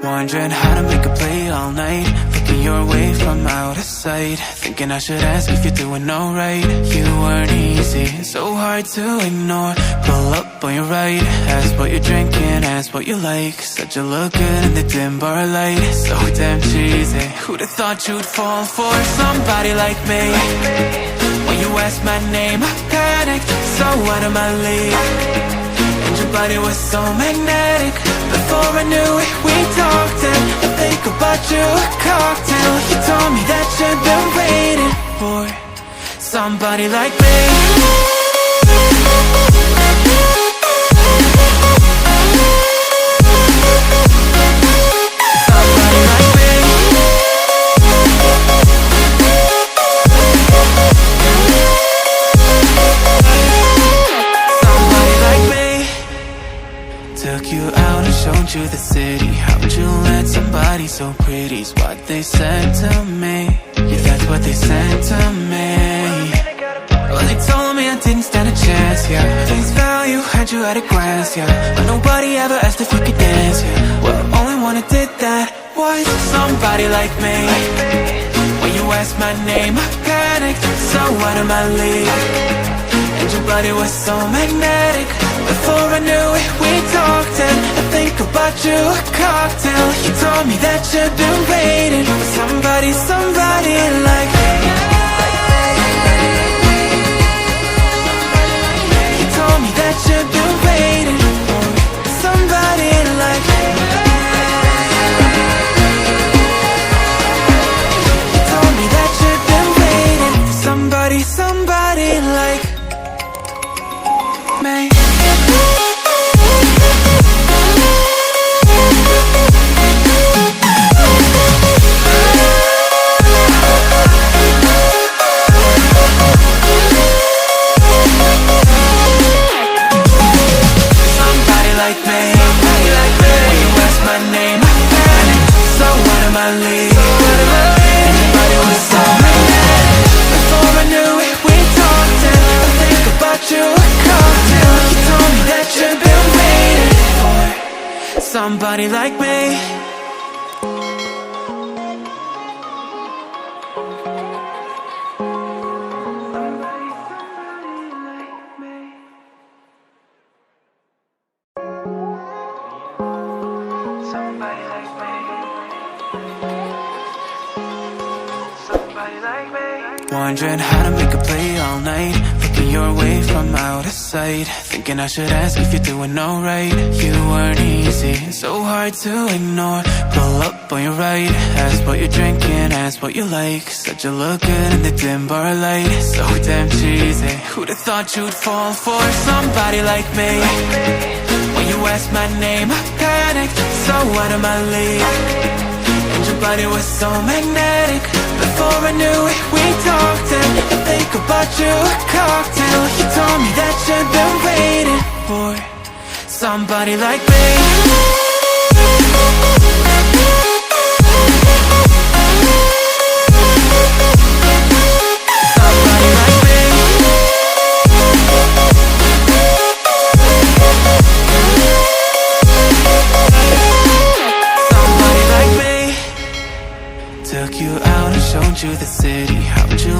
Wondering how to make a play all night, looking your way from out of sight, thinking I should ask if you're doing alright. You weren't easy, so hard to ignore. Pull up on your right, ask what you're drinking, ask what you like. Said you look good in the dim bar light, so damn cheesy. Who'd have thought you'd fall for somebody like me? When you asked my name, I panicked, so out of my league. And your body was so magnetic. Before I knew it, we talked, and I think about you a cocktail. You told me that you've been waiting for somebody like me. Somebody like me. Somebody like me. Took you out and showed you the city. How'd you let somebody so pretty's what they said to me? Yeah, that's what they said to me. Well, they told me I didn't stand a chance, yeah. Face value, had you at a glance, yeah. But nobody ever asked if you could dance, yeah. Well, only one who did that was somebody like me. When you asked my name, I panicked, so out of my league. And your body was so magnetic. Before I knew it, we talked, and I think about you a cocktail. You told me that you've been waiting for somebody, somebody like me. You told me that you've been waiting for somebody like me. You told me that you've been waiting for somebody, somebody like me. Somebody like me. Wondering how to make a play all night, looking your way from out of sight, thinking I should ask if you're doing alright. You weren't easy, so hard to ignore. Pull up on your right, ask what you're drinking, ask what you like. Said you look good in the dim bar light, so damn cheesy. Who'd have thought you'd fall for somebody like me? When you asked my name, I panicked, so out of my league. And your body was so magnetic. Before I knew it, we talked, and I think about you a cocktail. You told me that you've been waiting for somebody like me. Somebody like me. Somebody like me. Took you out and showed you the city. How'd you